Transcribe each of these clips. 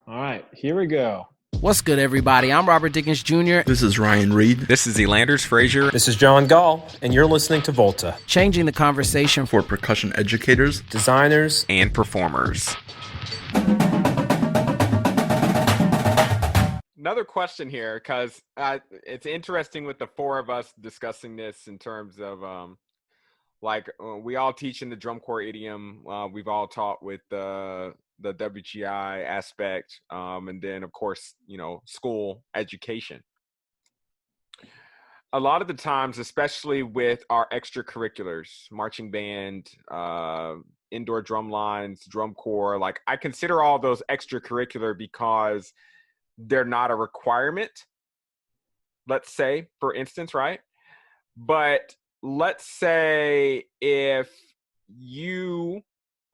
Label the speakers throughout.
Speaker 1: All right, here we go.
Speaker 2: What's good, everybody? I'm Robert Dickens Jr.
Speaker 3: This is Ryan Reed.
Speaker 4: This is Elanders Frazier.
Speaker 5: This is John Gaal, and you're listening to Volta.
Speaker 2: Changing the conversation
Speaker 3: For percussion educators,
Speaker 5: designers,
Speaker 4: and performers. Another question here, because it's interesting with the four of us discussing this in terms of we all teach in the drum corps idiom. We've all taught with the WGI aspect, and then of course, school education. A lot of the times, especially with our extracurriculars, marching band, indoor drum lines, drum corps, like I consider all those extracurricular because they're not a requirement, let's say, for instance, right? But let's say if you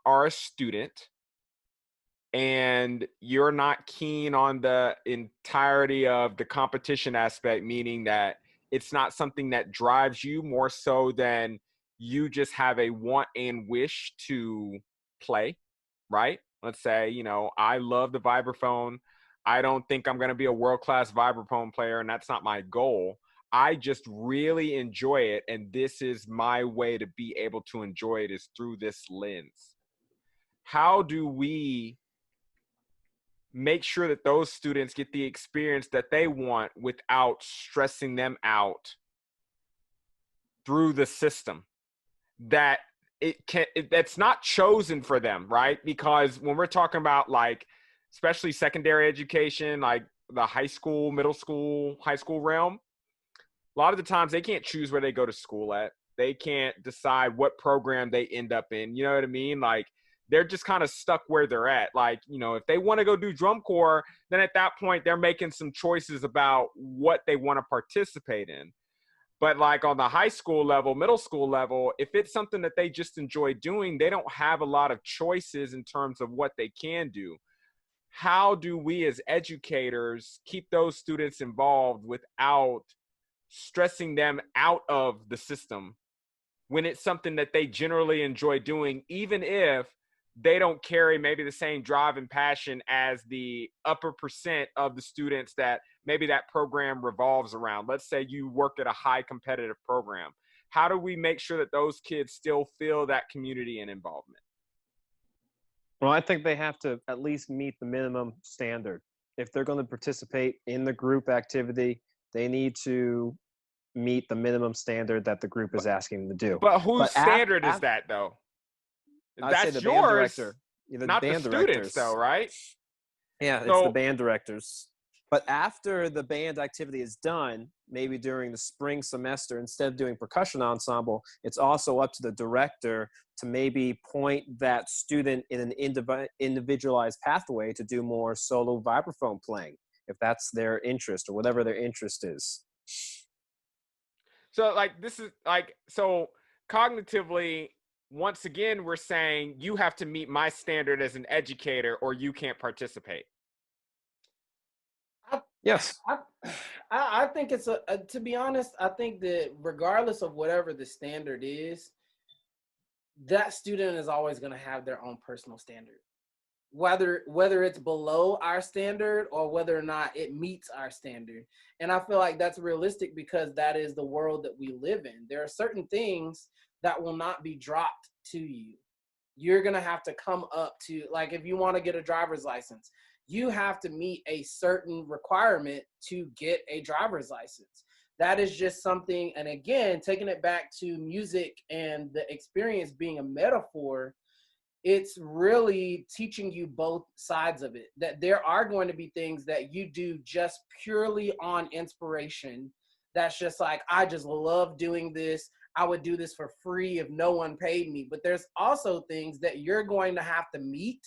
Speaker 4: are a student and you're not keen on the entirety of the competition aspect, meaning that it's not something that drives you more so than you just have a want and wish to play, right? Let's say, I love the vibraphone. I don't think I'm going to be a world-class vibraphone player, and that's not my goal. I just really enjoy it, and this is my way to be able to enjoy it is through this lens. How do we make sure that those students get the experience that they want without stressing them out through the system that that's not chosen for them, right? Because when we're talking about especially secondary education, like the high school, middle school, high school realm, a lot of the times they can't choose where they go to school at. They can't decide what program they end up in. You know what I mean? They're just kind of stuck where they're at. If they want to go do drum corps, then at that point, they're making some choices about what they want to participate in. But on the high school level, middle school level, if it's something that they just enjoy doing, they don't have a lot of choices in terms of what they can do. How do we as educators keep those students involved without stressing them out of the system when it's something that they generally enjoy doing, even if they don't carry maybe the same drive and passion as the upper percent of the students that maybe that program revolves around? Let's say you work at a high competitive program. How do we make sure that those kids still feel that community and involvement?
Speaker 1: Well, I think they have to at least meet the minimum standard. If they're going to participate in the group activity, they need to meet the minimum standard that the group is asking them to do.
Speaker 4: But whose standard is that, though? That's
Speaker 1: the
Speaker 4: yours,
Speaker 1: band director.
Speaker 4: not the students, though, right?
Speaker 1: Yeah, it's the band directors. But after the band activity is done, maybe during the spring semester, instead of doing percussion ensemble, it's also up to the director to maybe point that student in an individualized pathway to do more solo vibraphone playing, if that's their interest or whatever their interest is.
Speaker 4: So this is so cognitively, once again, we're saying you have to meet my standard as an educator or you can't participate.
Speaker 1: Yes.
Speaker 6: I think it's to be honest, I think that regardless of whatever the standard is, that student is always going to have their own personal standard. Whether it's below our standard or whether or not it meets our standard. And I feel like that's realistic because that is the world that we live in. There are certain things that will not be dropped to you. You're going to have to come up to, if you want to get a driver's license, you have to meet a certain requirement to get a driver's license. That is just something, and again, taking it back to music and the experience being a metaphor, it's really teaching you both sides of it, that there are going to be things that you do just purely on inspiration. That's just I just love doing this. I would do this for free if no one paid me. But there's also things that you're going to have to meet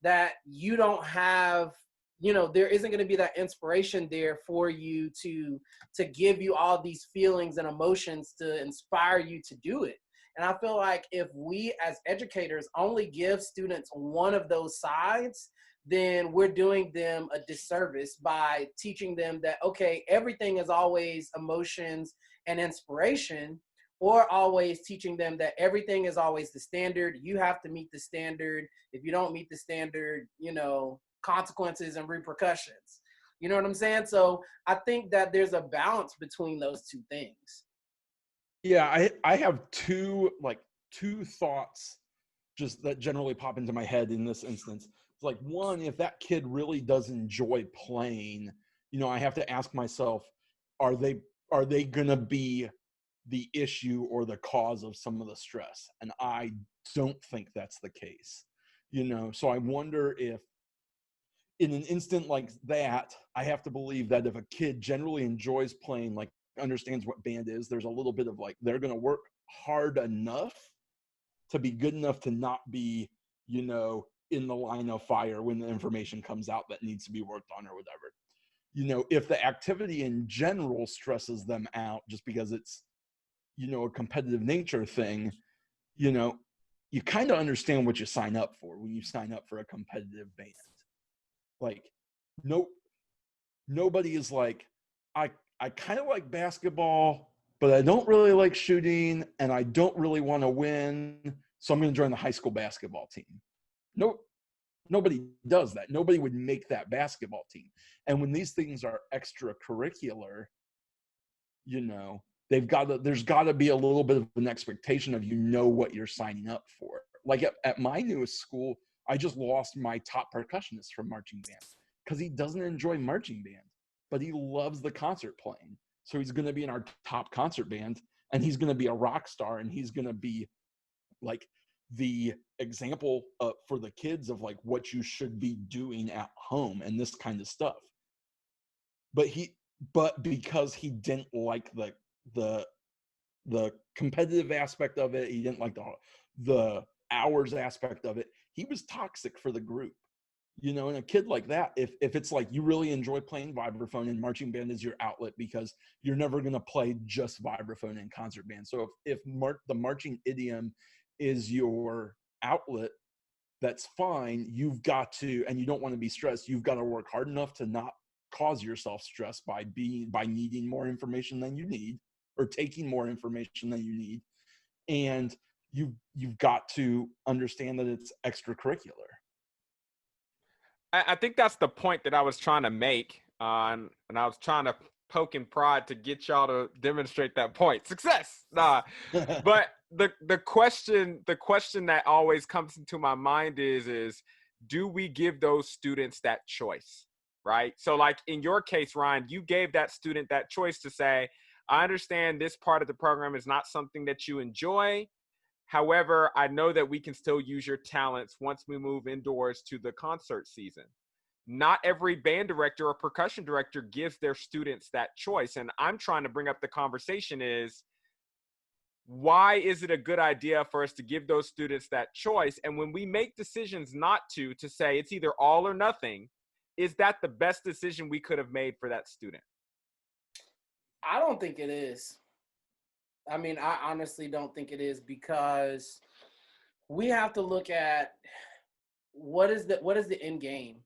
Speaker 6: that you don't have, there isn't going to be that inspiration there for you to give you all these feelings and emotions to inspire you to do it. And I feel like if we as educators only give students one of those sides, then we're doing them a disservice by teaching them that, okay, everything is always emotions and inspiration, or always teaching them that everything is always the standard. You have to meet the standard. If you don't meet the standard, consequences and repercussions. You know what I'm saying? So I think that there's a balance between those two things.
Speaker 7: Yeah, I have two thoughts just that generally pop into my head in this instance. It's like, one, if that kid really does enjoy playing, I have to ask myself, are they gonna be the issue or the cause of some of the stress? And I don't think that's the case. So I wonder if in an instant like that, I have to believe that if a kid generally enjoys playing, like understands what band is, there's a little bit of like, they're going to work hard enough to be good enough to not be, in the line of fire when the information comes out that needs to be worked on or whatever. If the activity in general stresses them out just because it's, a competitive nature thing, you kind of understand what you sign up for when you sign up for a competitive band. Like, nobody is like, I kind of like basketball, but I don't really like shooting, and I don't really want to win, so I'm going to join the high school basketball team. Nobody does that. Nobody would make that basketball team. And when these things are extracurricular, there's got to be a little bit of an expectation of what you're signing up for. Like at my newest school, I just lost my top percussionist from marching band because he doesn't enjoy marching band, but he loves the concert playing. So he's going to be in our top concert band, and he's going to be a rock star, and he's going to be like the example for the kids of like what you should be doing at home and this kind of stuff. But because he didn't like the competitive aspect of it, he didn't like the hours aspect of it, he was toxic for the group. And a kid like that, if it's like you really enjoy playing vibraphone and marching band is your outlet, because you're never going to play just vibraphone and concert band. So if the marching idiom is your outlet, that's fine. You've got to, and you don't want to be stressed, you've got to work hard enough to not cause yourself stress by needing more information than you need, or taking more information than you need. And you've got to understand that it's extracurricular.
Speaker 4: I think that's the point that I was trying to make, and I was trying to poke and prod to get y'all to demonstrate that point. Success. But the question that always comes into my mind is do we give those students that choice, right? So like in your case, Ryan, you gave that student that choice to say, I understand this part of the program is not something that you enjoy. However, I know that we can still use your talents once we move indoors to the concert season. Not every band director or percussion director gives their students that choice. And I'm trying to bring up the conversation is, why is it a good idea for us to give those students that choice? And when we make decisions not to say it's either all or nothing, is that the best decision we could have made for that student?
Speaker 6: I don't think it is. I mean, I honestly don't think it is, because we have to look at what is the end game.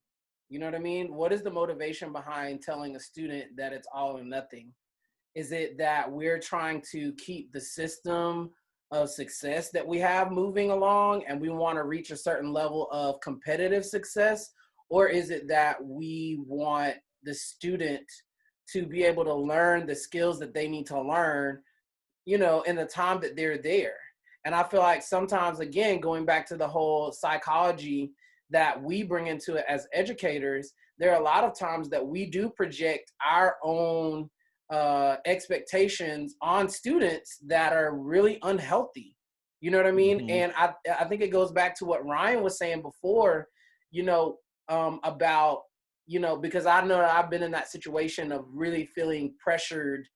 Speaker 6: You know what I mean? What is the motivation behind telling a student that it's all or nothing? Is it that we're trying to keep the system of success that we have moving along, and we want to reach a certain level of competitive success? Or is it that we want the student to be able to learn the skills that they need to learn, in the time that they're there? And I feel like sometimes, again, going back to the whole psychology that we bring into it as educators, there are a lot of times that we do project our own expectations on students that are really unhealthy. You know what I mean? Mm-hmm. And I think it goes back to what Ryan was saying before, about, because I know that I've been in that situation of really feeling pressured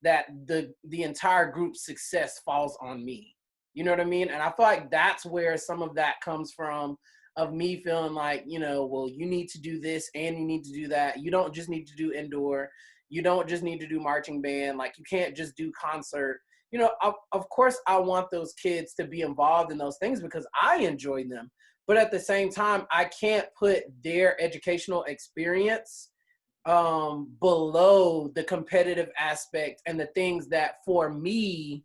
Speaker 6: that the entire group's success falls on me. You know what I mean? And I feel like that's where some of that comes from, of me feeling like, well, you need to do this and you need to do that. You don't just need to do indoor. You don't just need to do marching band. Like, you can't just do concert. Of course, I want those kids to be involved in those things because I enjoy them. But at the same time, I can't put their educational experience below the competitive aspect and the things that for me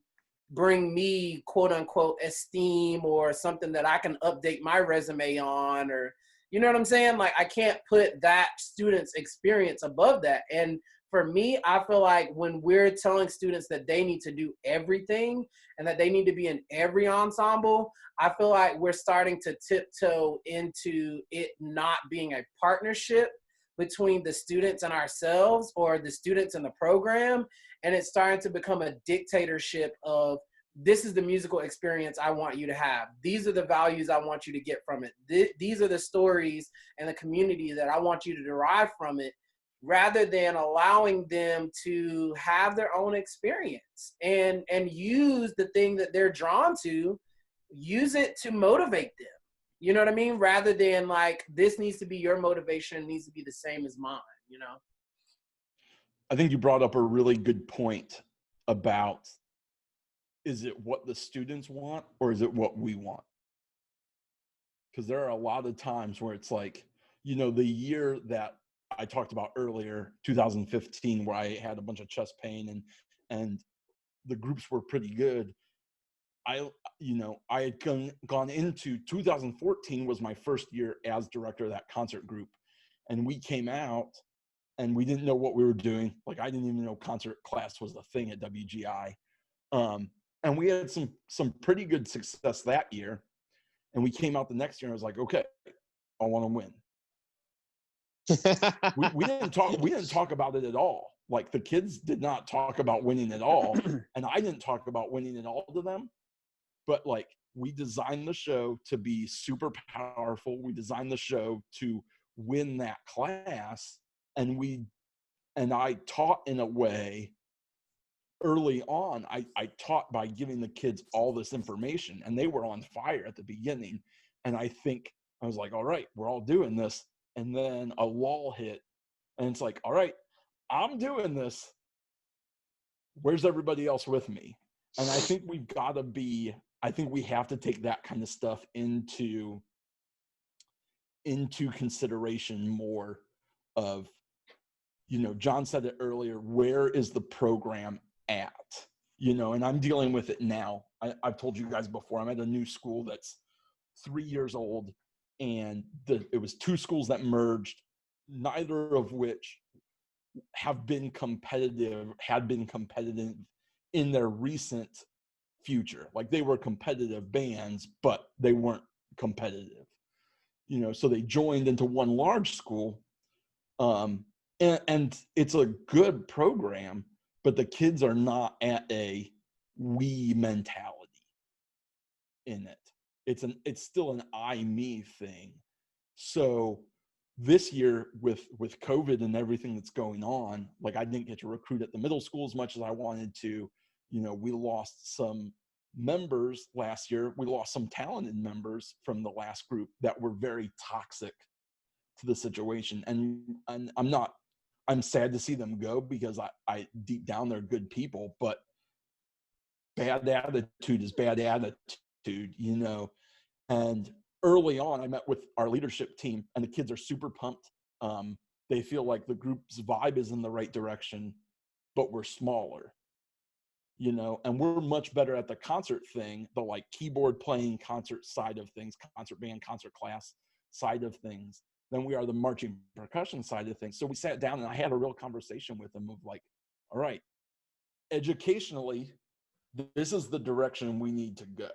Speaker 6: bring me quote unquote esteem, or something that I can update my resume on, or You know what I'm saying? Like, I can't put that student's experience above that. And for me, I feel like when we're telling students that they need to do everything and that they need to be in every ensemble, I feel like we're starting to tiptoe into it not being a partnership between the students and ourselves, or the students and the program. And it's starting to become a dictatorship of, this is the musical experience I want you to have. These are the values I want you to get from it. These are the stories and the community that I want you to derive from it, rather than allowing them to have their own experience and use the thing that they're drawn to, use it to motivate them. You know what I mean? Rather than like, this needs to be your motivation, it needs to be the same as mine, you know?
Speaker 7: I think you brought up a really good point about, is it what the students want or is it what we want? Because there are a lot of times where it's like, you know, the year that I talked about earlier, 2015, where I had a bunch of chest pain and the groups were pretty good. I had gone into 2014 was my first year as director of that concert group. And we came out and we didn't know what we were doing. Like, I didn't even know concert class was a thing at WGI. And we had some pretty good success that year. And we came out the next year and I was like, okay, I want to win. we didn't talk about it at all. Like, the kids did not talk about winning at all. And I didn't talk about winning at all to them. But like, we designed the show to be super powerful. We designed the show to win that class. And I taught in a way early on. I taught by giving the kids all this information, and they were on fire at the beginning. And I think I was like, all right, we're all doing this. And then a lull hit, and it's like, all right, I'm doing this. Where's everybody else with me? And I think we have to take that kind of stuff into consideration more of, you know, John said it earlier, where is the program at? You know, and I'm dealing with it now. I've told you guys before, I'm at a new school that's 3 years old, and it was 2 schools that merged, neither of which had been competitive in their recent future. Like, they were competitive bands, but they weren't competitive, you know, so they joined into one large school. And it's a good program, but the kids are not at a we mentality in it. It's still an I, me thing. So this year with COVID and everything that's going on, like, I didn't get to recruit at the middle school as much as I wanted to. You know, we lost some members last year. We lost some talented members from the last group that were very toxic to the situation. And I'm sad to see them go, because I deep down, they're good people, but bad attitude is bad attitude, you know. And early on, I met with our leadership team, and the kids are super pumped. They feel like the group's vibe is in the right direction, but we're smaller, you know, and we're much better at the concert thing, the like keyboard playing concert side of things, concert band, concert class side of things, than we are the marching percussion side of things. So we sat down and I had a real conversation with them of like, all right, educationally, this is the direction we need to go.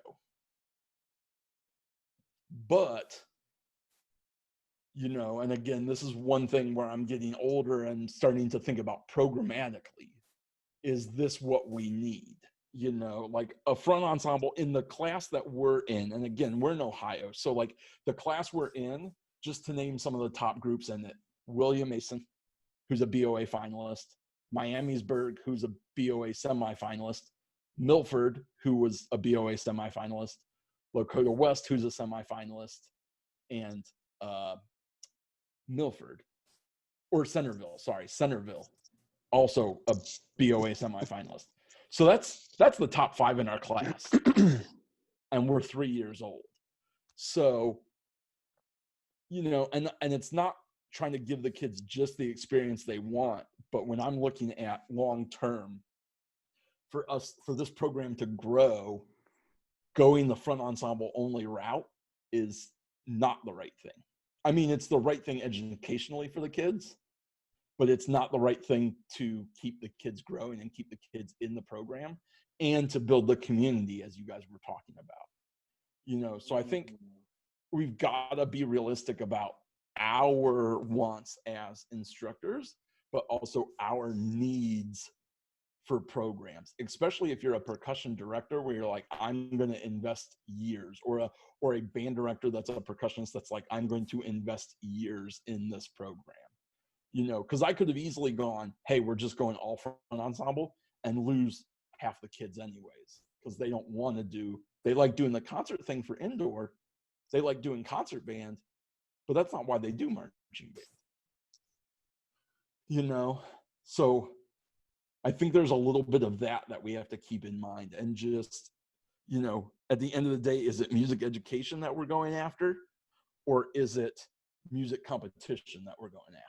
Speaker 7: But, you know, and again, this is one thing where I'm getting older and starting to think about programmatically. Is this what we need? You know, like a front ensemble in the class that we're in. And again, we're in Ohio. So like the class we're in, just to name some of the top groups in it: William Mason, who's a BOA finalist; Miamisburg, who's a BOA semifinalist; Milford, who was a BOA semifinalist; Lakota West, who's a semifinalist; and Centerville, also a BOA semifinalist. So that's the top 5 in our class. And we're 3 years old. So, you know, and it's not trying to give the kids just the experience they want, but when I'm looking at long term, for this program to grow, going the front ensemble only route is not the right thing. I mean, it's the right thing educationally for the kids, but it's not the right thing to keep the kids growing and keep the kids in the program and to build the community, as you guys were talking about. So I think we've got to be realistic about our wants as instructors, but also our needs for programs, especially if you're a percussion director where you're like, I'm going to invest years, or a band director that's a percussionist that's like, I'm going to invest years in this program. Because I could have easily gone, hey, we're just going all front ensemble and lose half the kids anyways, because they don't want to they like doing the concert thing for indoor. They like doing concert band, but that's not why they do marching band. So I think there's a little bit of that we have to keep in mind. And just, at the end of the day, is it music education that we're going after? Or is it music competition that we're going after?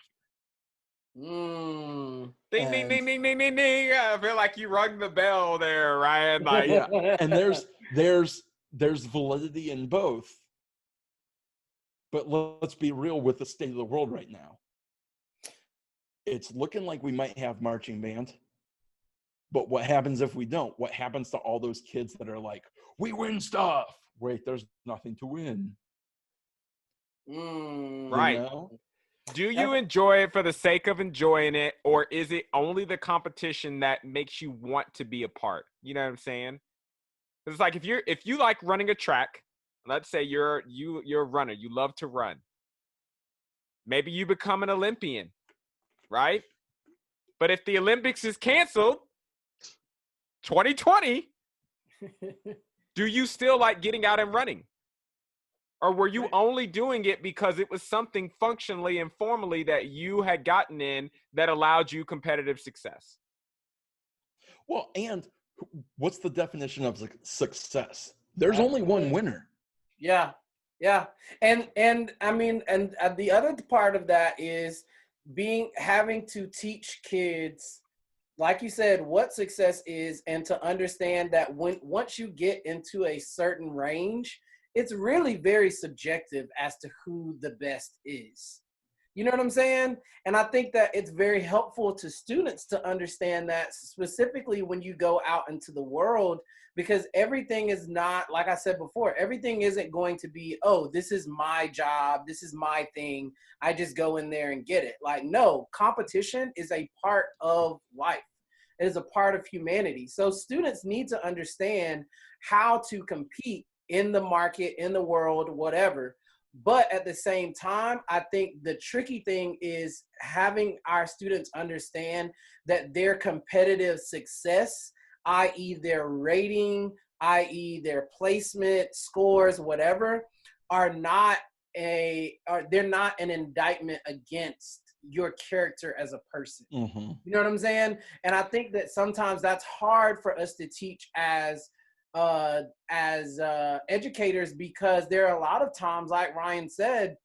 Speaker 4: Ding, ding, ding, ding, ding, ding, ding. I feel like you rung the bell there, Ryan. Like,
Speaker 7: yeah. And there's validity in both. But let's be real with the state of the world right now. It's looking like we might have marching band. But what happens if we don't? What happens to all those kids that are like, we win stuff? Wait, there's nothing to win.
Speaker 4: Right. Do you enjoy it for the sake of enjoying it, or is it only the competition that makes you want to be a part? You know what I'm saying? It's like if you like running a track, let's say you're a runner, you love to run. Maybe you become an Olympian, right? But if the Olympics is canceled, 2020, do you still like getting out and running? Or were you only doing it because it was something functionally and formally that you had gotten in that allowed you competitive success?
Speaker 7: Well, and what's the definition of success? There's only one winner.
Speaker 6: Yeah. And I mean, and the other part of that is having to teach kids, like you said, what success is, and to understand that once you get into a certain range, it's really very subjective as to who the best is. You know what I'm saying? And I think that it's very helpful to students to understand that, specifically when you go out into the world, because everything is not, like I said before, everything isn't going to be, oh, this is my job, this is my thing, I just go in there and get it. Like, no, competition is a part of life. It is a part of humanity. So students need to understand how to compete in the market, in the world, whatever. But at the same time, I think the tricky thing is having our students understand that their competitive success, i.e. their rating, i.e. their placement, scores, whatever, they're not an indictment against your character as a person. You know what I'm saying? And I think that sometimes that's hard for us to teach as educators, because there are a lot of times, like Ryan said,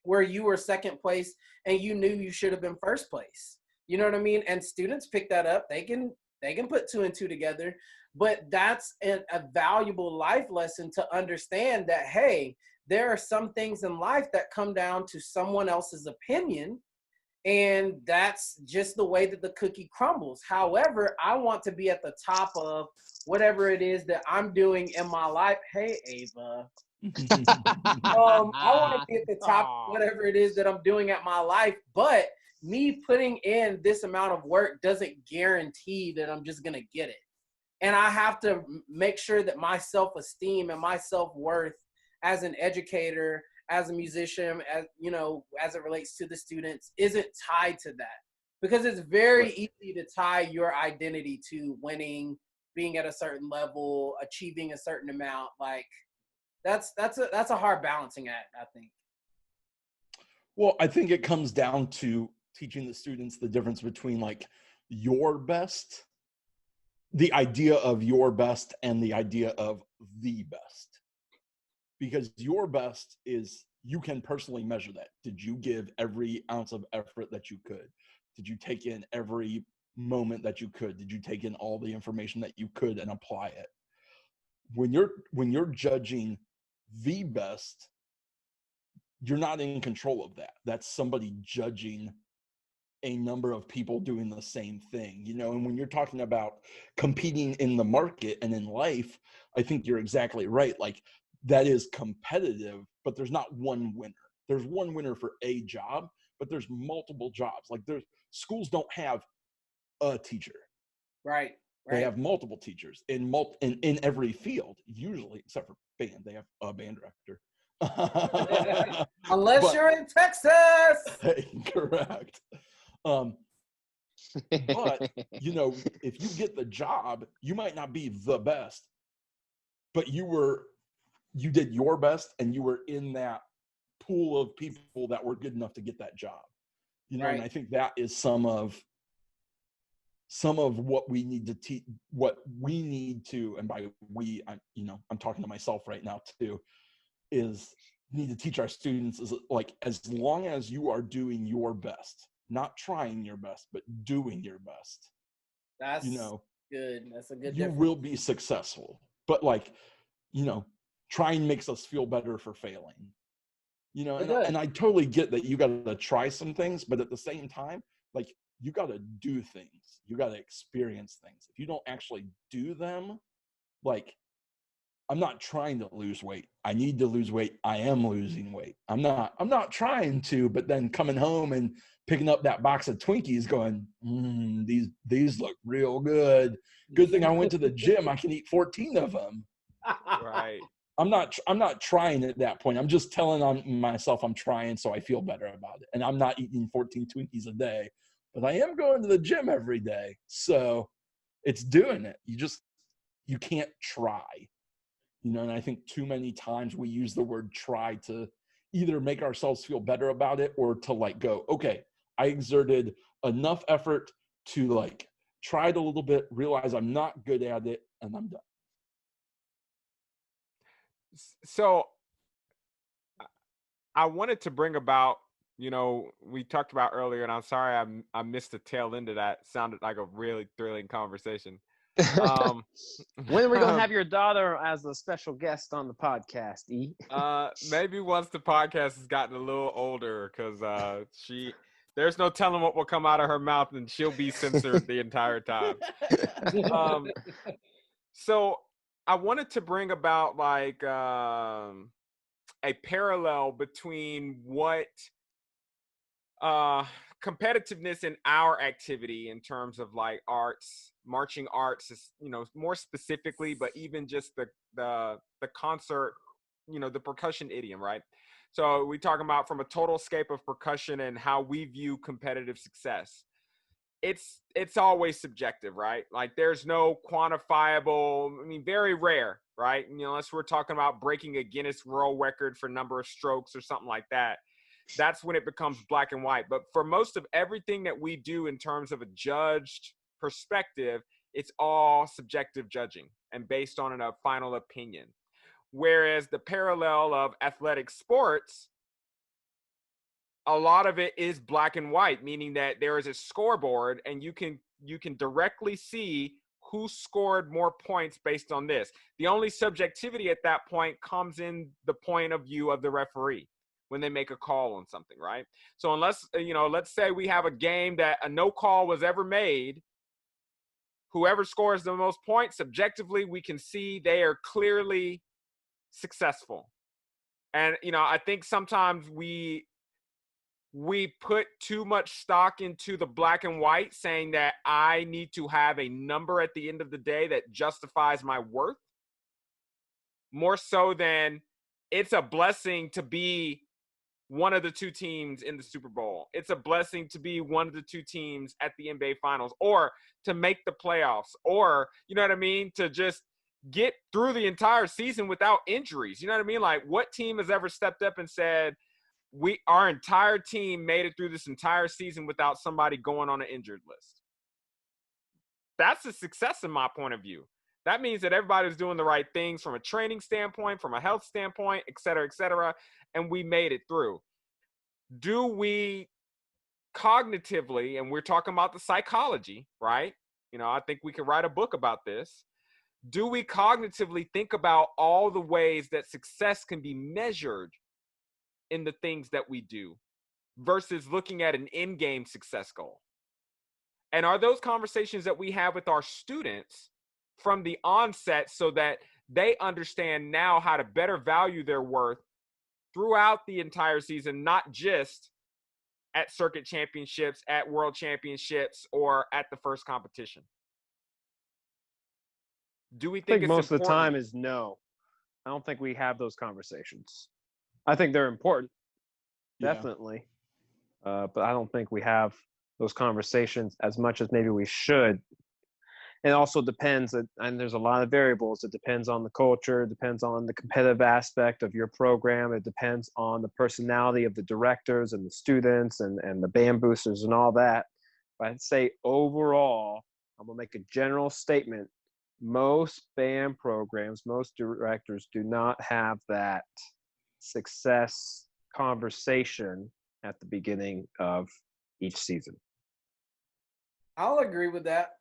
Speaker 6: where you were second place and you knew you should have been first place. You know what I mean? And students pick that up. They can put two and two together, but that's a valuable life lesson to understand that, hey, there are some things in life that come down to someone else's opinion, and that's just the way that the cookie crumbles. However, I want to be at the top of whatever it is that I'm doing in my life. Hey, Ava. I want to be at the top of whatever it is that I'm doing at my life, but me putting in this amount of work doesn't guarantee that I'm just going to get it. And I have to make sure that my self-esteem and my self-worth as an educator, as a musician, as it relates to the students, isn't tied to that. Because it's very easy to tie your identity to winning, being at a certain level, achieving a certain amount. Like, that's a hard balancing act, I think.
Speaker 7: Well, I think it comes down to teaching the students the difference between like your best, the idea of your best, and the idea of the best. Because your best is, you can personally measure that. Did you give every ounce of effort that you could? Did you take in every moment that you could? Did you take in all the information that you could and apply it? When you're judging the best, you're not in control of that. That's somebody judging a number of people doing the same thing, you know. And when you're talking about competing in the market and in life, I think you're exactly right. Like, that is competitive, but there's not one winner. There's one winner for a job, but there's multiple jobs. Like, there's schools don't have a teacher.
Speaker 6: Right.
Speaker 7: They have multiple teachers in every field, usually, except for band. They have a band director.
Speaker 6: Unless you're in Texas.
Speaker 7: Correct. But, you know, if you get the job, you might not be the best, but you did your best, and you were in that pool of people that were good enough to get that job. You know,
Speaker 6: Right.
Speaker 7: and I think that is some of what we need to teach, what we need to, and by we, I'm talking to myself right now too, is need to teach our students is like, as long as you are doing your best, not trying your best, but doing your best,
Speaker 6: That's,
Speaker 7: you know,
Speaker 6: good. That's a good
Speaker 7: you
Speaker 6: difference.
Speaker 7: will be successful. But, like, you know, trying makes us feel better for failing, you know. And I totally get that you got to try some things, but at the same time, like, you got to do things, you got to experience things. If you don't actually do them, like, I'm not trying to lose weight, I need to lose weight, I am losing weight. I'm not trying to, but then coming home and picking up that box of Twinkies going, these look real good. Good thing I went to the gym, I can eat 14 of them.
Speaker 4: Right.
Speaker 7: I'm not trying at that point. I'm just telling on myself I'm trying, so I feel better about it. And I'm not eating 14 Twinkies a day, but I am going to the gym every day. So it's doing it. You can't try, you know. And I think too many times we use the word try to either make ourselves feel better about it, or to, like, go, okay, I exerted enough effort to, like, try it a little bit, realize I'm not good at it, and I'm done.
Speaker 4: So I wanted to bring about, you know, we talked about earlier, and I'm sorry I missed the tail end of that. Sounded like a really thrilling conversation.
Speaker 1: When are we gonna have your daughter as a special guest on the podcast, E?
Speaker 4: Maybe once the podcast has gotten a little older, because there's no telling what will come out of her mouth, and she'll be censored the entire time. So I wanted to bring about, like, a parallel between what competitiveness in our activity in terms of, like, arts, marching arts is, you know, more specifically, but even just the concert, you know, the percussion idiom, right? So we talking about from a total scape of percussion and how we view competitive success. It's always subjective, right? Like, there's no quantifiable, I mean, very rare, right? You know, unless we're talking about breaking a Guinness World Record for number of strokes or something like that. That's when it becomes black and white. But for most of everything that we do in terms of a judged perspective, it's all subjective judging and based on a final opinion. Whereas the parallel of athletic sports, a lot of it is black and white, meaning that there is a scoreboard, and you can directly see who scored more points based on this. The only subjectivity at that point comes in the point of view of the referee when they make a call on something, right? So unless, you know, let's say we have a game that a no call was ever made, whoever scores the most points, subjectively, we can see they are clearly successful. And, you know, I think sometimes we put too much stock into the black and white, saying that I need to have a number at the end of the day that justifies my worth, more so than it's a blessing to be one of the two teams in the Super Bowl. It's a blessing to be one of the two teams at the NBA Finals, or to make the playoffs, or, you know what I mean, to just get through the entire season without injuries. You know what I mean? Like, what team has ever stepped up and said, our entire team made it through this entire season without somebody going on an injured list? That's a success in my point of view. That means that everybody's doing the right things from a training standpoint, from a health standpoint, et cetera, and we made it through. Do we cognitively, and we're talking about the psychology, right? You know, I think we could write a book about this. Do we cognitively think about all the ways that success can be measured in the things that we do versus looking at an in-game success goal? And are those conversations that we have with our students from the onset so that they understand now how to better value their worth throughout the entire season, not just at circuit championships, at world championships, or at the first competition? Do we
Speaker 1: I
Speaker 4: think
Speaker 1: think
Speaker 4: it's
Speaker 1: most of the
Speaker 4: important?
Speaker 1: time is no. I don't think we have those conversations. I think they're important,
Speaker 7: Yeah.
Speaker 1: definitely. But I don't think we have those conversations as much as maybe we should. It also depends, and there's a lot of variables. It depends on the culture, it depends on the competitive aspect of your program, it depends on the personality of the directors and the students and the band boosters and all that. But I'd say overall, I'm gonna make a general statement. Most band programs, most directors do not have that success conversation at the beginning of each season.
Speaker 6: I'll agree with that.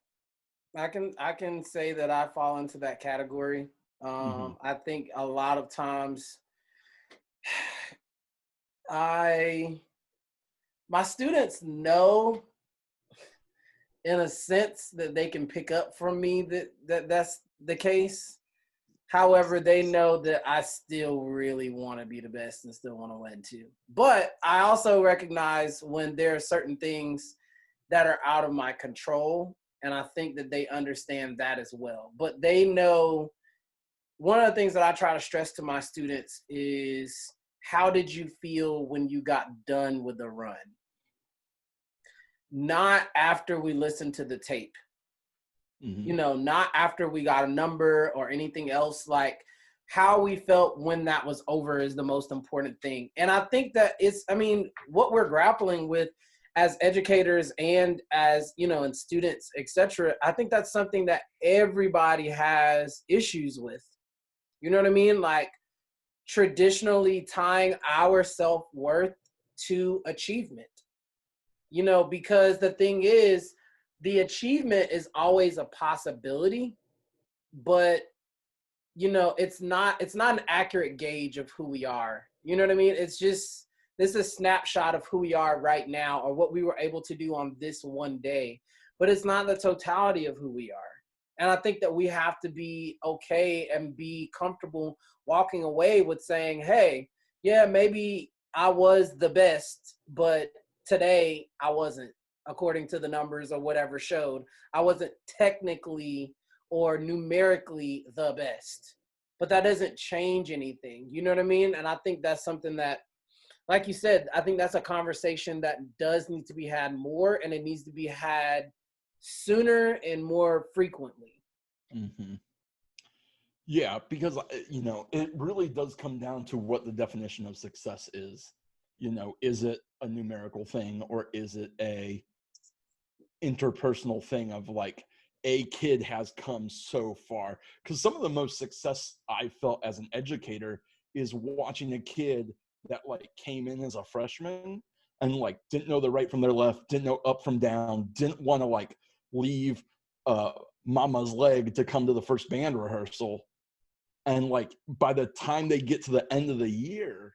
Speaker 6: I can say that I fall into that category. I think a lot of times my students know in a sense that they can pick up from me that's the case. However, they know that I still really want to be the best and still want to win too. But I also recognize when there are certain things that are out of my control, and I think that they understand that as well. But they know, one of the things that I try to stress to my students is, how did you feel when you got done with the run? Not after we listened to the tape. You know, not after we got a number or anything else. Like, how we felt when that was over is the most important thing. And I think that what we're grappling with as educators and as, and students, etc. I think that's something that everybody has issues with. You know what I mean? Like, traditionally tying our self-worth to achievement. Because the thing is, the achievement is always a possibility, but it's not an accurate gauge of who we are. You know what I mean? It's just, this is a snapshot of who we are right now, or what we were able to do on this one day, but it's not the totality of who we are. And I think that we have to be okay and be comfortable walking away with saying, hey, yeah, maybe I was the best, but today I wasn't, according to the numbers or whatever showed. I wasn't technically or numerically the best, but that doesn't change anything. You know what I mean? And I think that's something that, like you said, I think that's a conversation that does need to be had more, and it needs to be had sooner and more frequently.
Speaker 7: Yeah, because, it really does come down to what the definition of success is. Is it a numerical thing, or is it a interpersonal thing of like, a kid has come so far? Because some of the most success I felt as an educator is watching a kid that like came in as a freshman and like didn't know the right from their left, didn't know up from down, didn't want to like leave mama's leg to come to the first band rehearsal. And like, by the time they get to the end of the year,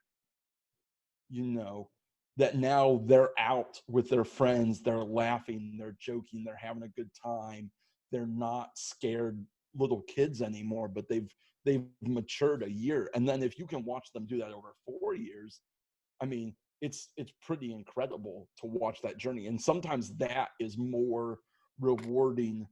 Speaker 7: that now they're out with their friends, they're laughing, they're joking, they're having a good time. They're not scared little kids anymore, but they've matured a year. And then if you can watch them do that over 4 years, I mean, it's pretty incredible to watch that journey. And sometimes that is more rewarding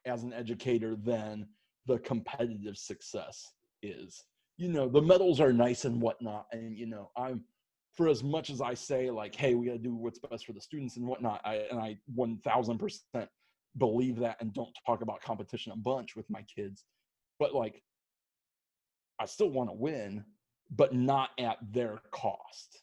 Speaker 7: as an educator than the competitive success is. The medals are nice and whatnot. And, I'm, for as much as I say like, hey, we got to do what's best for the students and whatnot, I 1000% believe that and don't talk about competition a bunch with my kids. But like, I still want to win, but not at their cost.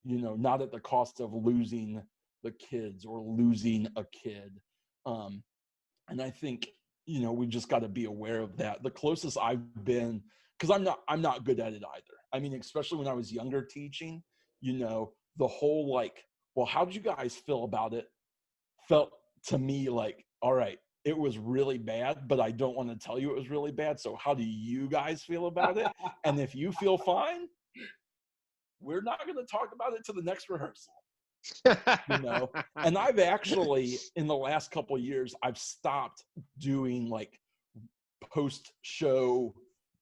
Speaker 7: Not at the cost of losing the kids or losing a kid. And I think, we just got to be aware of that. The closest I've been, because I'm not good at it either. I mean, especially when I was younger teaching, the whole like, well, how did you guys feel about it? Felt to me like, all right, it was really bad, but I don't want to tell you it was really bad. So how do you guys feel about it? And if you feel fine, we're not going to talk about it to the next rehearsal. And I've actually, in the last couple of years, I've stopped doing like post-show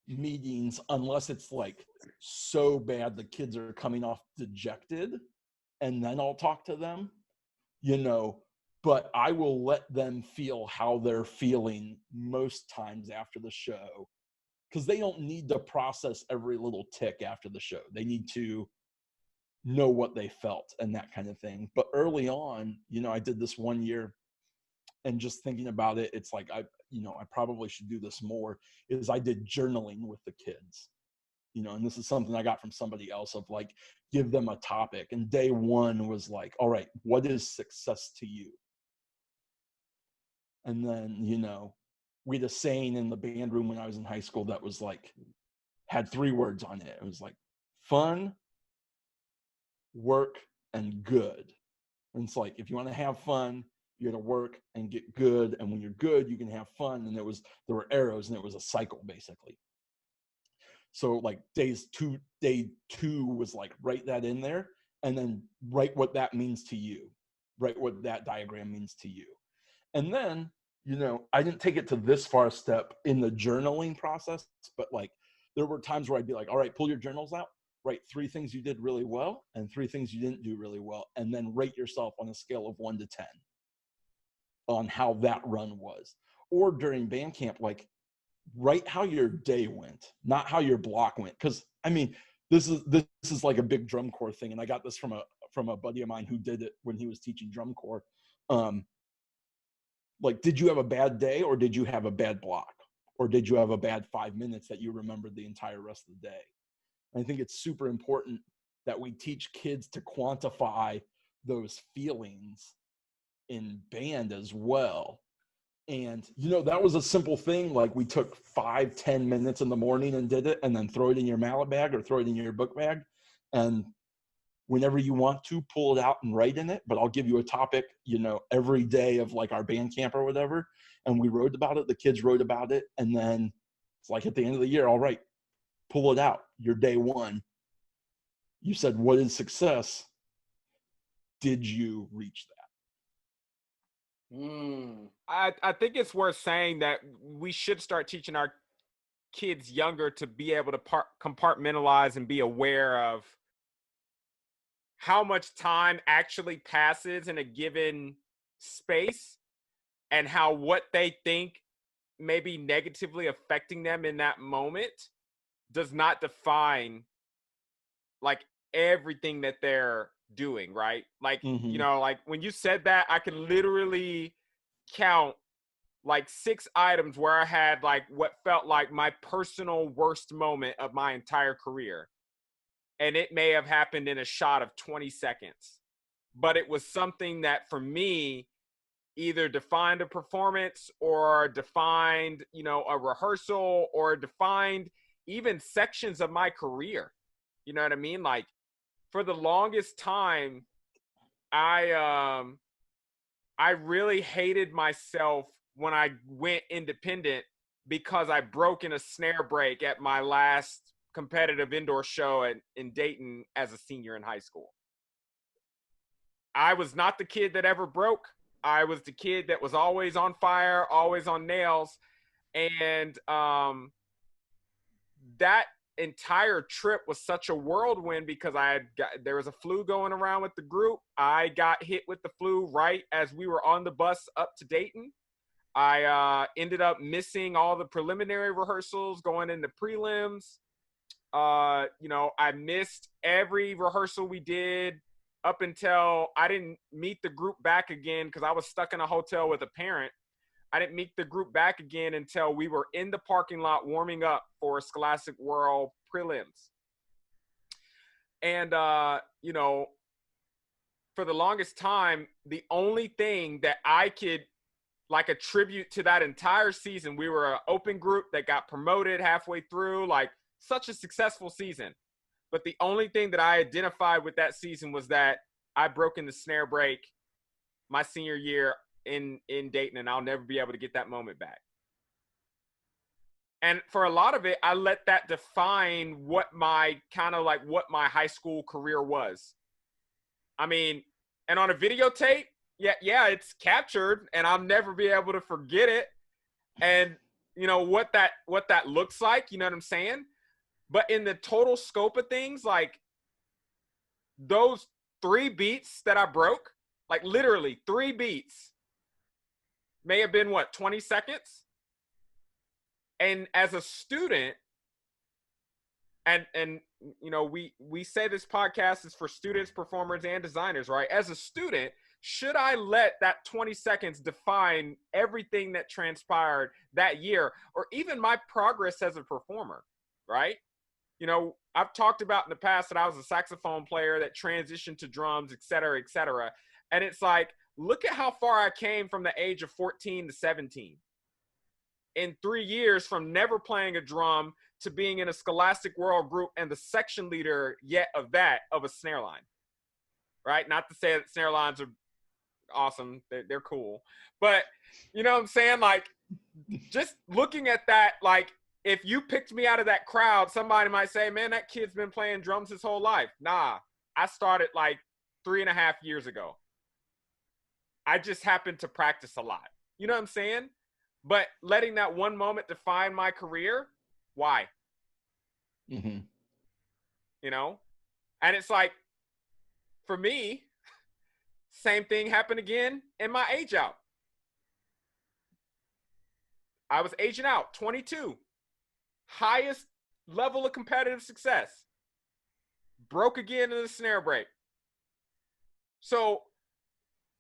Speaker 7: meetings unless it's like so bad the kids are coming off dejected, and then I'll talk to them, but I will let them feel how they're feeling most times after the show, because they don't need to process every little tick after the show. They need to know what they felt and that kind of thing. But early on, I did this one year, and just thinking about it, it's like I probably should do this more, is I did journaling with the kids, and this is something I got from somebody else, of like, give them a topic. And day one was like, all right, what is success to you? And then, we had a saying in the band room when I was in high school that was like, had 3 words on it. It was like fun, work, and good. And it's like, if you want to have fun, you got to work and get good. And when you're good, you can have fun. And there were arrows, and it was a cycle basically. So like day two was like, write that in there, and then write what that means to you, write what that diagram means to you. And then, I didn't take it to this far step in the journaling process, but like there were times where I'd be like, all right, pull your journals out, write 3 things you did really well and 3 things you didn't do really well, and then rate yourself on a scale of 1 to 10 on how that run was. Or during band camp, like, write how your day went, not how your block went. Because I mean, this is like a big drum corps thing, and I got this from a buddy of mine who did it when he was teaching drum corps. Like, did you have a bad day, or did you have a bad block, or did you have a bad 5 minutes that you remembered the entire rest of the day? And I think it's super important that we teach kids to quantify those feelings in band as well. And, that was a simple thing. Like, we took 5-10 minutes in the morning and did it, and then throw it in your mallet bag or throw it in your book bag. And whenever you want to, pull it out and write in it. But I'll give you a topic, every day of like our band camp or whatever. And we wrote about it. The kids wrote about it. And then it's like at the end of the year, all right, pull it out. Your day one. You said, what is success? Did you reach that?
Speaker 4: I think it's worth saying that we should start teaching our kids younger to be able to compartmentalize and be aware of how much time actually passes in a given space, and how what they think may be negatively affecting them in that moment does not define like everything that they're doing, right? Like, like when you said that, I can literally count like 6 items where I had like what felt like my personal worst moment of my entire career. And it may have happened in a shot of 20 seconds. But it was something that for me either defined a performance, or defined, a rehearsal, or defined even sections of my career. You know what I mean? Like, for the longest time, I really hated myself when I went independent, because I broke in a snare break at my last competitive indoor show in Dayton as a senior in high school. I was not the kid that ever broke. I was the kid that was always on fire, always on nails. And that entire trip was such a whirlwind, because there was a flu going around with the group. I got hit with the flu right as we were on the bus up to Dayton. I ended up missing all the preliminary rehearsals going into prelims. I missed every rehearsal we did up until I didn't meet the group back again, because I was stuck in a hotel with a parent. I didn't meet the group back again until we were in the parking lot warming up for Scholastic World prelims. And, for the longest time, the only thing that I could like attribute to that entire season, we were an open group that got promoted halfway through, like such a successful season. But the only thing that I identified with that season was that I broke in the snare break my senior year in Dayton, and I'll never be able to get that moment back. And for a lot of it, I let that define what my high school career was. I mean, and on a videotape, yeah, it's captured and I'll never be able to forget it. And you know what that looks like, you know what I'm saying? But in the total scope of things, like those 3 beats that I broke, like literally 3 beats, may have been 20 seconds. And as a student, and you know, we say this podcast is for students, performers, and designers, right? As a student, should I let that 20 seconds define everything that transpired that year, or even my progress as a performer, right? You know, I've talked about in the past that I was a saxophone player that transitioned to drums, et cetera, et cetera. And it's like, look at how far I came from the age of 14 to 17. In 3 years, from never playing a drum to being in a Scholastic World group and the section leader of a snare line, right? Not to say that snare lines are awesome. They're cool. But you know what I'm saying? Like, just looking at that, like, if you picked me out of that crowd, somebody might say, man, that kid's been playing drums his whole life. Nah, I started like 3.5 years ago. I just happened to practice a lot. You know what I'm saying? But letting that one moment define my career, why?
Speaker 7: Mm-hmm.
Speaker 4: You know? And it's like, for me, same thing happened again in my age out. I was aging out, 22. Highest level of competitive success. Broke again in the snare break. So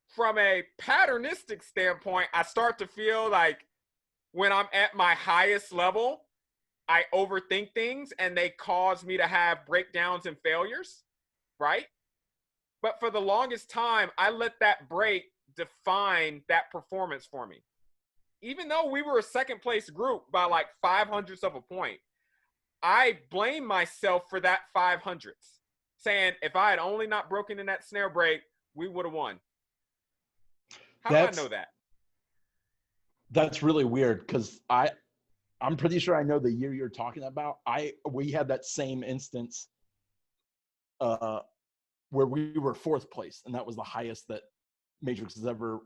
Speaker 4: from a patternistic standpoint, I start to feel like when I'm at my highest level, I overthink things and they cause me to have breakdowns and failures, right? But for the longest time, I let that break define that performance for me. Even though we were a second place group by like 0.05 of a point, I blame myself for that 0.05, saying if I had only not broken in that snare break, we would have won. How do I know that?
Speaker 7: That's really weird because I'm pretty sure I know the year you're talking about. We had that same instance where we were 4th place, and that was the highest that Matrix has ever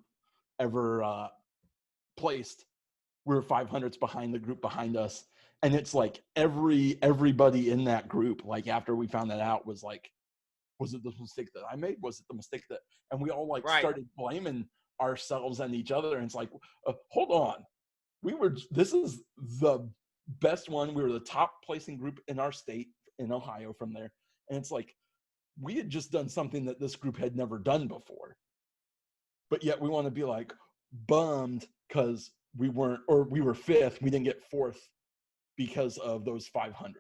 Speaker 7: placed. We were 0.05 behind the group behind us, and it's like everybody in that group, like after we found that out, was like, was it the mistake that I made? Was it the mistake that? And we all started blaming ourselves and each other, and it's like, hold on, this is the best one. We were the top placing group in our state in Ohio from there, and it's like we had just done something that this group had never done before, but yet we want to be like bummed because we weren't, or we were 5th, we didn't get 4th because of those 0.05.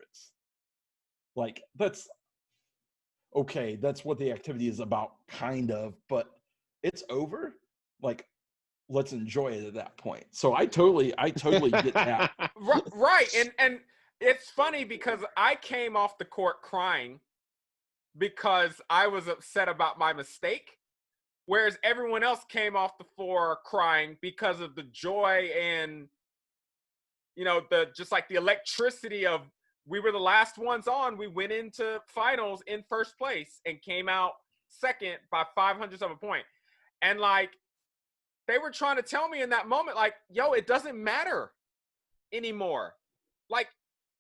Speaker 7: Like, that's okay, that's what the activity is about, kind of, but it's over. Like, let's enjoy it at that point. So I totally get that.
Speaker 4: Right. And it's funny because I came off the court crying because I was upset about my mistake, whereas everyone else came off the floor crying because of the joy and, you know, just like the electricity of, we were the last ones on. We went into finals in 1st place and came out 2nd by 0.05 of a point. And like, they were trying to tell me in that moment, like, yo, it doesn't matter anymore. Like,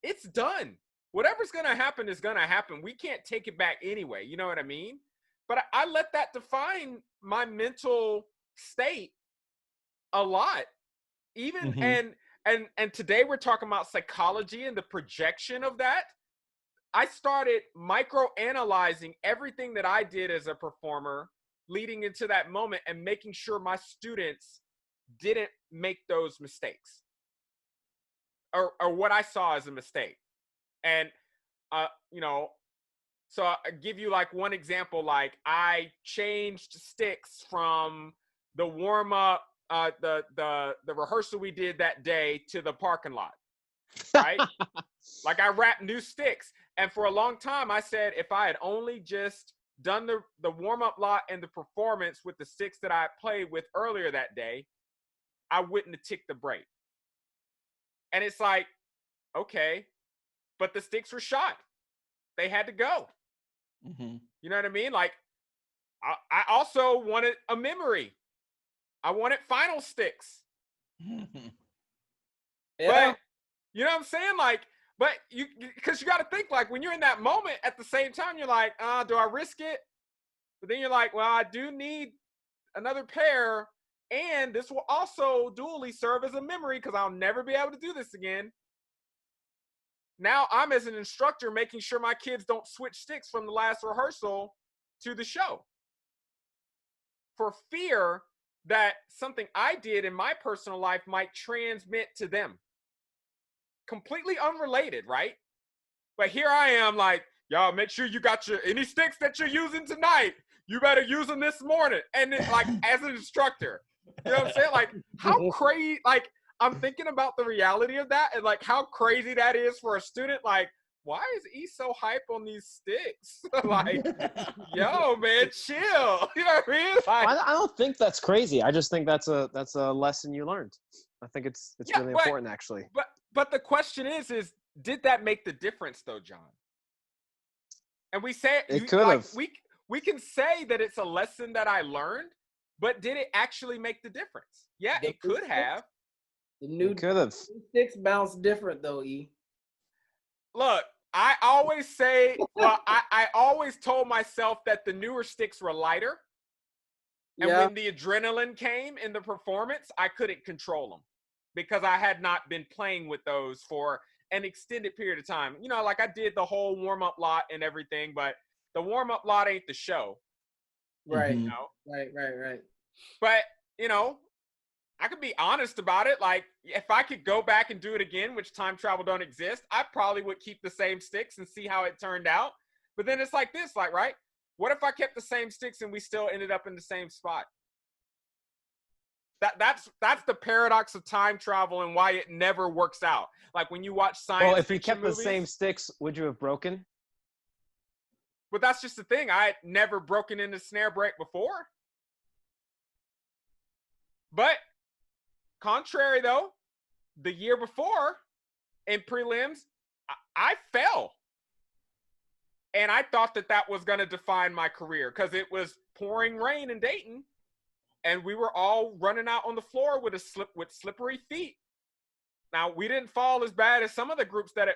Speaker 4: it's done. Whatever's going to happen is going to happen. We can't take it back anyway. You know what I mean? But I let that define my mental state a lot. Even, and today we're talking about psychology and the projection of that. I started micro-analyzing everything that I did as a performer leading into that moment and making sure my students didn't make those mistakes or what I saw as a mistake. And, you know, so I give you like one example, like I changed sticks from the warm up, the rehearsal we did that day to the parking lot, right? Like I wrapped new sticks. And for a long time, I said, if I had only just done the warm-up lot and the performance with the sticks that I played with earlier that day, I wouldn't have ticked the break. And it's like, okay, but the sticks were shot. They had to go.
Speaker 7: Mm-hmm.
Speaker 4: You know what I mean? Like, I also wanted a memory. I wanted final sticks.
Speaker 7: Mm-hmm.
Speaker 6: Yeah.
Speaker 4: But, you know what I'm saying? Like, but because you got to think, like, when you're in that moment, at the same time, you're like, do I risk it? But then you're like, well, I do need another pair. And this will also dually serve as a memory because I'll never be able to do this again. Now I'm, as an instructor, making sure my kids don't switch sticks from the last rehearsal to the show, for fear that something I did in my personal life might transmit to them. Completely unrelated, right? But here I am, like, y'all, make sure you got any sticks that you're using tonight, you better use them this morning. And it, like, as an instructor, you know what I'm saying? Like, how crazy, like, I'm thinking about the reality of that and, like, how crazy that is for a student. Like, why is E so hype on these sticks? Like, yo, man, chill. You know what I mean? Like,
Speaker 1: I don't think that's crazy. I just think that's a lesson you learned. I think it's really important, actually.
Speaker 4: But the question is did that make the difference, though, John? And we say
Speaker 1: it could have.
Speaker 4: We can say that it's a lesson that I learned, but did it actually make the difference? Yeah, it could have.
Speaker 6: The new sticks bounce different, though, E.
Speaker 4: Look, I always say, well, I always told myself that the newer sticks were lighter. And when the adrenaline came in the performance, I couldn't control them because I had not been playing with those for an extended period of time. You know, like, I did the whole warm-up lot and everything, but the warm-up lot ain't the show.
Speaker 6: Right.
Speaker 4: You know?
Speaker 6: Right.
Speaker 4: But, you know, I could be honest about it. Like, if I could go back and do it again, which time travel don't exist, I probably would keep the same sticks and see how it turned out. But then it's like this, like, right? What if I kept the same sticks and we still ended up in the same spot? That's the paradox of time travel and why it never works out. Like, when you watch science
Speaker 1: Well, if you kept
Speaker 4: movies,
Speaker 1: the same sticks, would you have broken?
Speaker 4: But that's just the thing. I had never broken into snare break before. But contrary, though, the year before in prelims, I fell. And I thought that was going to define my career because it was pouring rain in Dayton. And we were all running out on the floor with slippery feet. Now, we didn't fall as bad as some of the groups that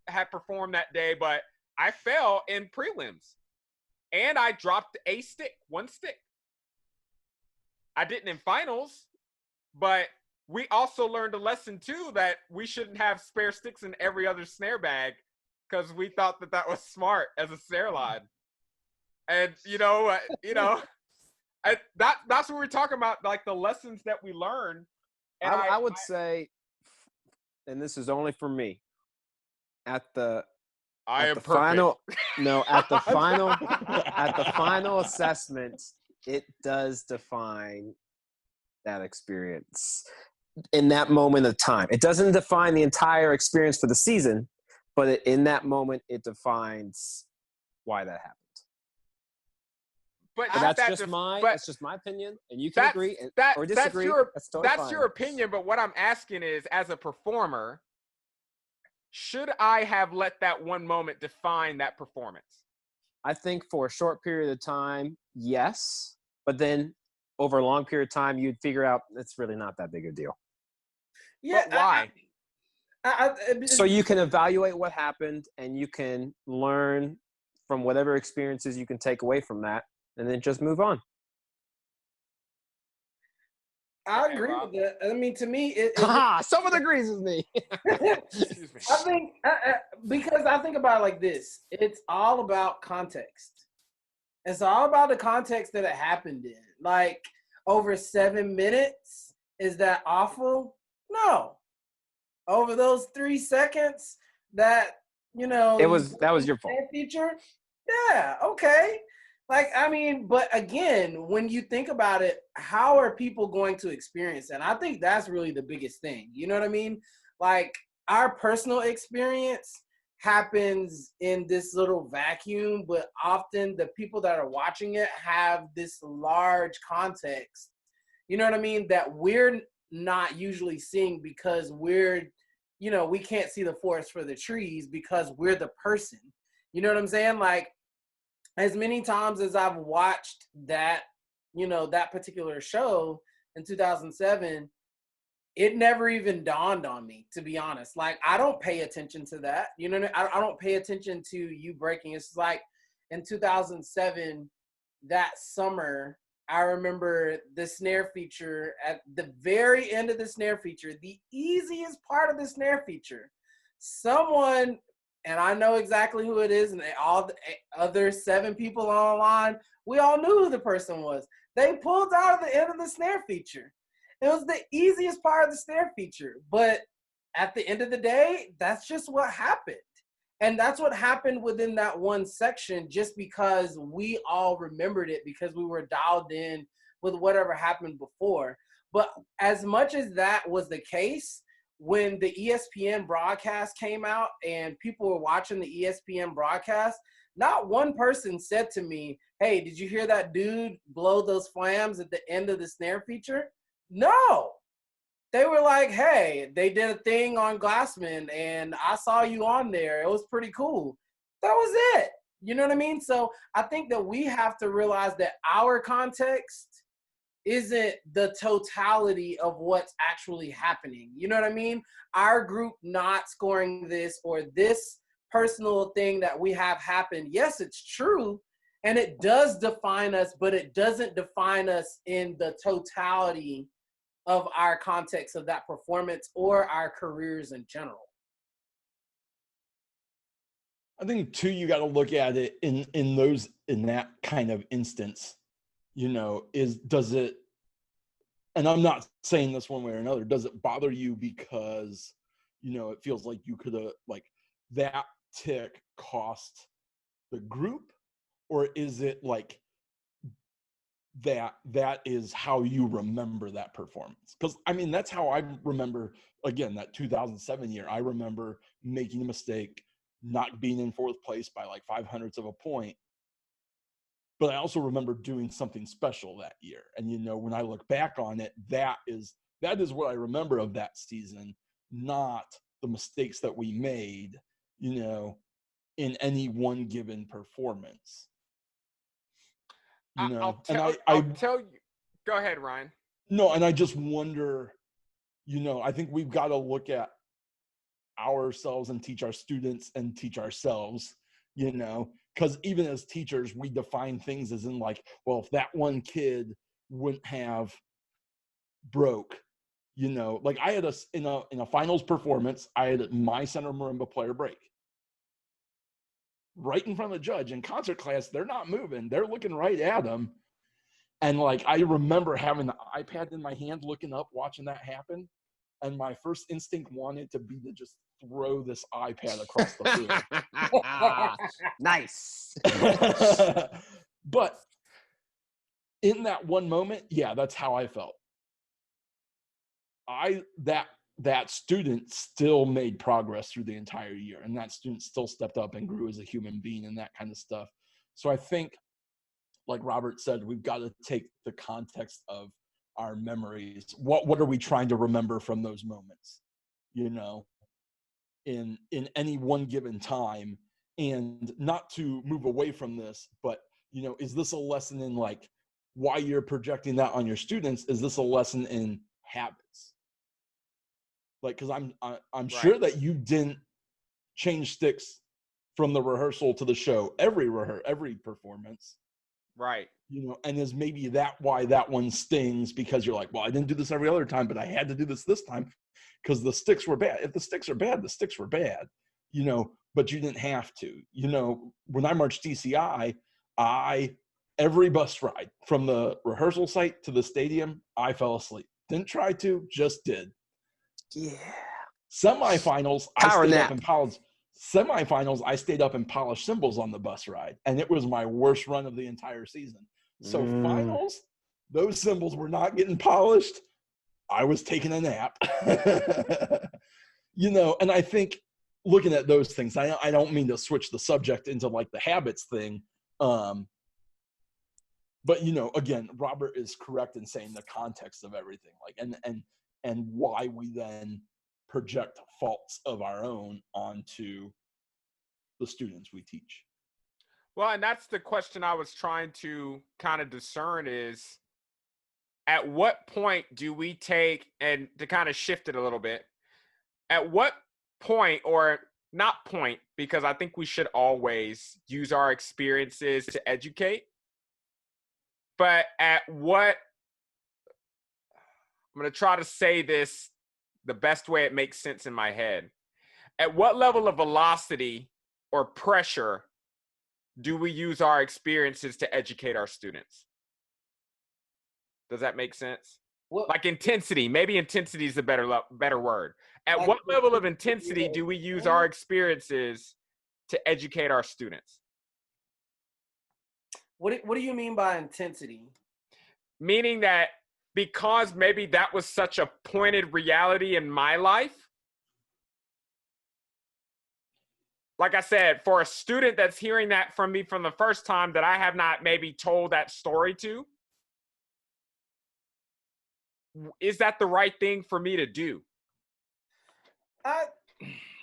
Speaker 4: had performed that day, but I fell in prelims. And I dropped one stick. I didn't in finals, but we also learned a lesson, too, that we shouldn't have spare sticks in every other snare bag because we thought that was smart as a snare line. And, that's what we're talking about, like, the lessons that we learn. And
Speaker 1: I would say, and this is only for me, at the final assessment, it does define that experience in that moment of time. It doesn't define the entire experience for the season, but in that moment, it defines why that happened. But that's just my opinion, and you can agree or disagree.
Speaker 4: That's your opinion, but what I'm asking is, as a performer, should I have let that one moment define that performance?
Speaker 1: I think for a short period of time, yes. But then over a long period of time, you'd figure out it's really not that big a deal.
Speaker 6: Yeah.
Speaker 4: But why?
Speaker 1: So you can evaluate what happened, and you can learn from whatever experiences you can take away from that, and then just move on.
Speaker 6: I agree with that. I mean, to me,
Speaker 1: someone agrees with me.
Speaker 4: Excuse me.
Speaker 6: I think because I think about it like this: it's all about context. It's all about the context that it happened in. Like, over 7 minutes, is that awful? No. Over those 3 seconds, that that was your fault. Feature, yeah, okay. Like, I mean, but again, when you think about it, how are people going to experience it? And I think that's really the biggest thing. You know what I mean? Like, our personal experience happens in this little vacuum, but often the people that are watching it have this large context, you know what I mean, that we're not usually seeing because we're you know, we can't see the forest for the trees because we're the person. You know what I'm saying? Like, as many times as I've watched that, you know, that particular show in 2007, it never even dawned on me, to be honest. Like, I don't pay attention to that. You know what I mean? I don't pay attention to you breaking. It's like in 2007, that summer, I remember the snare feature at the very end of the snare feature, the easiest part of the snare feature. Someone, and I know exactly who it is, and all the other 7 people online, we all knew who the person was. They pulled out of the end of the snare feature. It was the easiest part of the snare feature. But at the end of the day, that's just what happened. And that's what happened within that one section, just because we all remembered it because we were dialed in with whatever happened before. But as much as that was the case, when the ESPN broadcast came out and people were watching the ESPN broadcast, not one person said to me, hey, did you hear that dude blow those flams at the end of the snare feature? No. They were like, hey, they did a thing on Glassman and I saw you on there. It was pretty cool. That was it. You know what I mean? So I think that we have to realize that our context isn't the totality of what's actually happening. You know what I mean? Our group not scoring this or this personal thing that we have happened. Yes, it's true. And it does define us, but it doesn't define us in the totality of our context of that performance or our careers in general.
Speaker 7: I think too, you got to look at it in that kind of instance, you know, does it, and I'm not saying this one way or another, does it bother you because, you know, it feels like you could have, like, that tick cost the group, or is it like that is how you remember that performance? Because I mean, that's how I remember, again, that 2007 year. I remember making a mistake, not being in 4th place by like 0.05 of a point, but I also remember doing something special that year. And, you know, when I look back on it, that is what I remember of that season, not the mistakes that we made, you know, in any one given performance. You know,
Speaker 4: I'll tell you. Go ahead, Ryan.
Speaker 7: No, and I just wonder, you know, I think we've got to look at ourselves and teach our students and teach ourselves, you know, because even as teachers, we define things as in like, well, if that one kid wouldn't have broke, you know, like I had in a finals performance, I had my center marimba player break right in front of the judge. In concert class, they're not moving, they're looking right at him. And like, I remember having the iPad in my hand, looking up, watching that happen. And my first instinct wanted to be to just throw this iPad across the field.
Speaker 1: Nice.
Speaker 7: But in that one moment, yeah, that's how I felt. That student still made progress through the entire year, and that student still stepped up and grew as a human being and that kind of stuff. So I think, like Robert said, we've got to take the context of our memories. What are we trying to remember from those moments, you know, in any one given time, and not to move away from this, but, you know, is this a lesson in like why you're projecting that on your students? Is this a lesson in habits? Like, because I'm right. Sure that you didn't change sticks from the rehearsal to the show every performance.
Speaker 4: Right.
Speaker 7: You know, and is maybe that why that one stings, because you're like, well, I didn't do this every other time, but I had to do this time because the sticks were bad. If the sticks are bad, the sticks were bad, you know, but you didn't have to. You know, when I marched DCI, every bus ride from the rehearsal site to the stadium, I fell asleep. Didn't try to, just did.
Speaker 1: Yeah.
Speaker 7: Semifinals, I stayed up and polished cymbals on the bus ride, and it was my worst run of the entire season. So finals, those cymbals were not getting polished. I was taking a nap. You know, and I think looking at those things, I don't mean to switch the subject into like the habits thing. But, you know, again, Robert is correct in saying the context of everything, like, and why we then project faults of our own onto the students we teach.
Speaker 4: Well, and that's the question I was trying to kind of discern is, at what point do we take, and to kind of shift it a little bit, at what point, or not point, because I think we should always use our experiences to educate, but at what, I'm going to try to say this the best way it makes sense in my head. At what level of velocity or pressure do we use our experiences to educate our students? Does that make sense?
Speaker 6: Well,
Speaker 4: like intensity, maybe intensity is a better word. At what level of intensity do we use our experiences to educate our students?
Speaker 6: What do you mean by intensity?
Speaker 4: Meaning that because maybe that was such a pointed reality in my life. Like I said, for a student that's hearing that from me from the first time that I have not maybe told that story to, is that the right thing for me to do?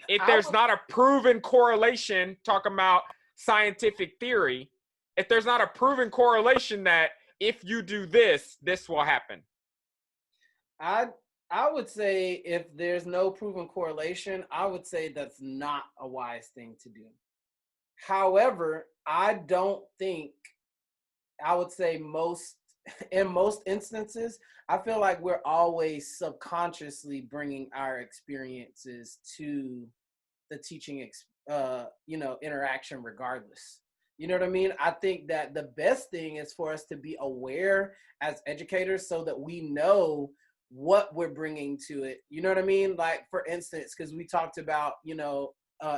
Speaker 4: If there's not a proven correlation, talking about scientific theory, if there's not a proven correlation that if you do this, this will happen.
Speaker 6: I would say if there's no proven correlation, I would say that's not a wise thing to do. However, I don't think, I would say in most instances, I feel like we're always subconsciously bringing our experiences to the teaching, interaction regardless. You know what I mean? I think that the best thing is for us to be aware as educators so that we know what we're bringing to it. You know what I mean? Like, for instance, because we talked about,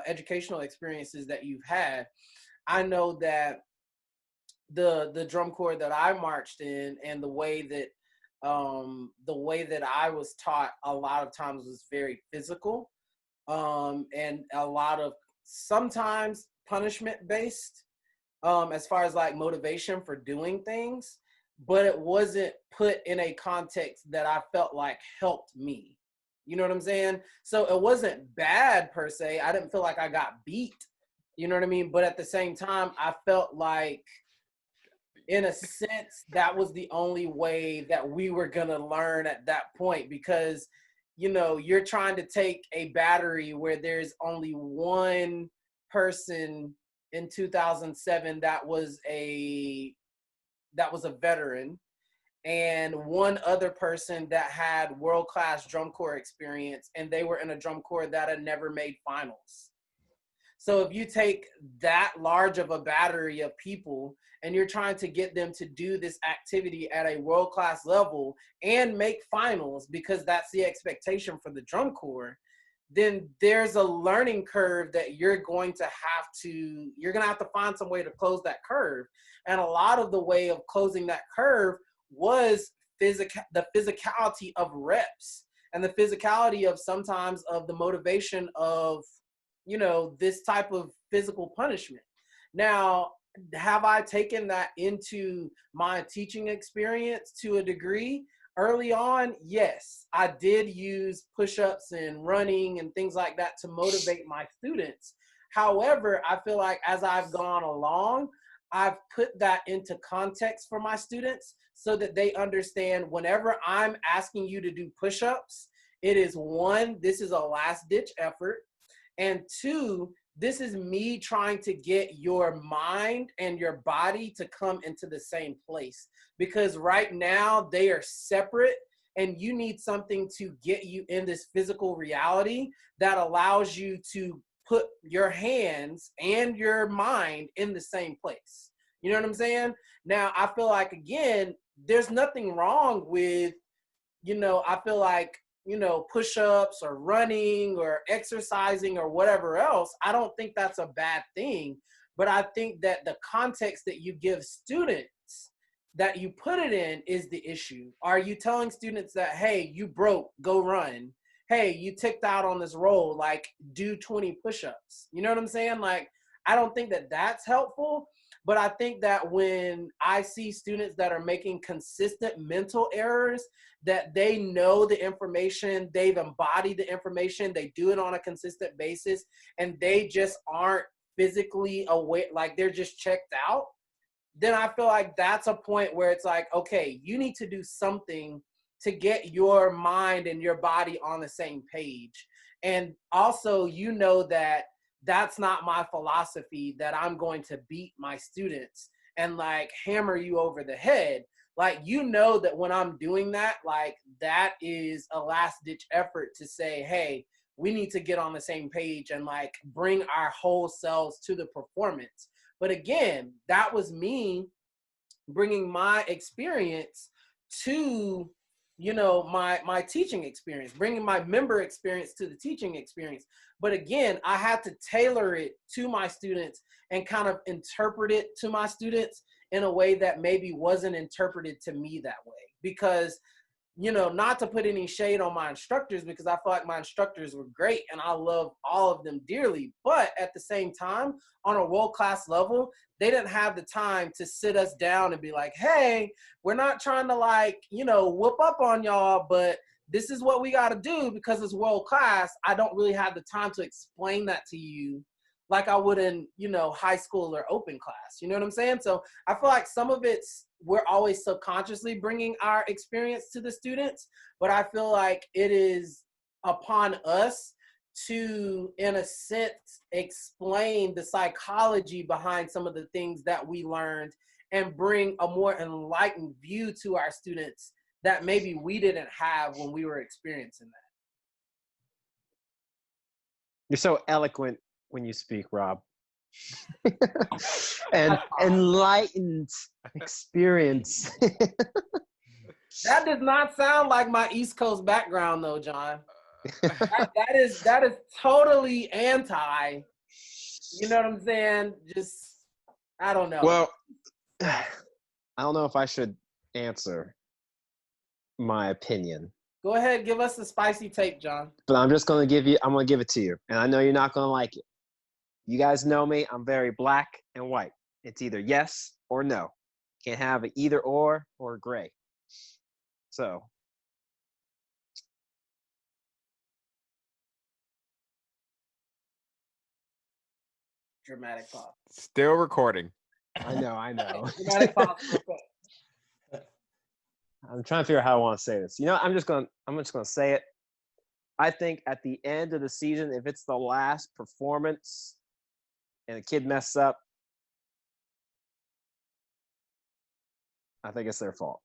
Speaker 6: educational experiences that you've had. I know that the drum corps that I marched in and the way that I was taught a lot of times was very physical, and a lot of sometimes punishment based, as far as like motivation for doing things, but it wasn't put in a context that I felt like helped me. You know what I'm saying? So it wasn't bad per se. I didn't feel like I got beat. You know what I mean? But at the same time, I felt like, in a sense, that was the only way that we were going to learn at that point, because, you're trying to take a battery where there's only one person in 2007 that was a veteran, and one other person that had world-class drum corps experience, and they were in a drum corps that had never made finals. So if you take that large of a battery of people and you're trying to get them to do this activity at a world-class level and make finals, because that's the expectation for the drum corps, then there's a learning curve that you're going to have to find some way to close that curve. And a lot of the way of closing that curve was the physicality of reps and the physicality of sometimes of the motivation of, this type of physical punishment. Now, have I taken that into my teaching experience to a degree? Early on, yes, I did use push-ups and running and things like that to motivate my students. However, I feel like as I've gone along, I've put that into context for my students so that they understand whenever I'm asking you to do push-ups, it is one, this is a last-ditch effort, and two, this is me trying to get your mind and your body to come into the same place. Because right now they are separate, and you need something to get you in this physical reality that allows you to put your hands and your mind in the same place. You know what I'm saying? Now, I feel like, again, there's nothing wrong with, I feel like, push-ups or running or exercising or whatever else. I don't think that's a bad thing, but I think that the context that you give students, that you put it in, is the issue. Are you telling students that, hey, you broke, go run? Hey, you ticked out on this roll, like, do 20 push-ups? You know what I'm saying? Like, I don't think that that's helpful, But I think that when I see students that are making consistent mental errors, that they know the information, they've embodied the information, they do it on a consistent basis, and they just aren't physically aware, like they're just checked out, then I feel like that's a point where it's like, okay, you need to do something to get your mind and your body on the same page. And also, you know that that's not my philosophy, that I'm going to beat my students and like hammer you over the head. Like, you know that when I'm doing that, like that is a last ditch effort to say, hey, we need to get on the same page and like bring our whole selves to the performance. But again, that was me bringing my experience to, you know, my teaching experience, bringing my member experience to the teaching experience. But again, I had to tailor it to my students and kind of interpret it to my students in a way that maybe wasn't interpreted to me that way. Because, you know, not to put any shade on my instructors, because I feel like my instructors were great and I love all of them dearly. But at the same time, on a world-class level, they didn't have the time to sit us down and be like, hey, we're not trying to like, you know, whoop up on y'all, but this is what we got to do because it's world-class. I don't really have the time to explain that to you like I would in, you know, high school or open class. You know what I'm saying? So I feel like some of it's, we're always subconsciously bringing our experience to the students, but I feel like it is upon us to, in a sense, explain the psychology behind some of the things that we learned and bring a more enlightened view to our students that maybe we didn't have when we were experiencing that.
Speaker 1: You're so eloquent when you speak, Rob. And enlightened experience.
Speaker 6: That does not sound like my East Coast background, though, John. That is totally anti. You know what I'm saying? Just, I don't know.
Speaker 1: Well, I don't know if I should answer my opinion.
Speaker 6: Go ahead, give us the spicy take, John.
Speaker 1: But I'm just going to give it to you. And I know you're not going to like it. You guys know me. I'm very black and white. It's either yes or no. Can't have an either or gray. So.
Speaker 6: Dramatic pause.
Speaker 4: Still recording.
Speaker 1: I know.
Speaker 6: Dramatic pause.
Speaker 1: I'm trying to figure out how I want to say this. You know, I'm just going to say it. I think at the end of the season, if it's the last performance and a kid messes up, I think it's their fault.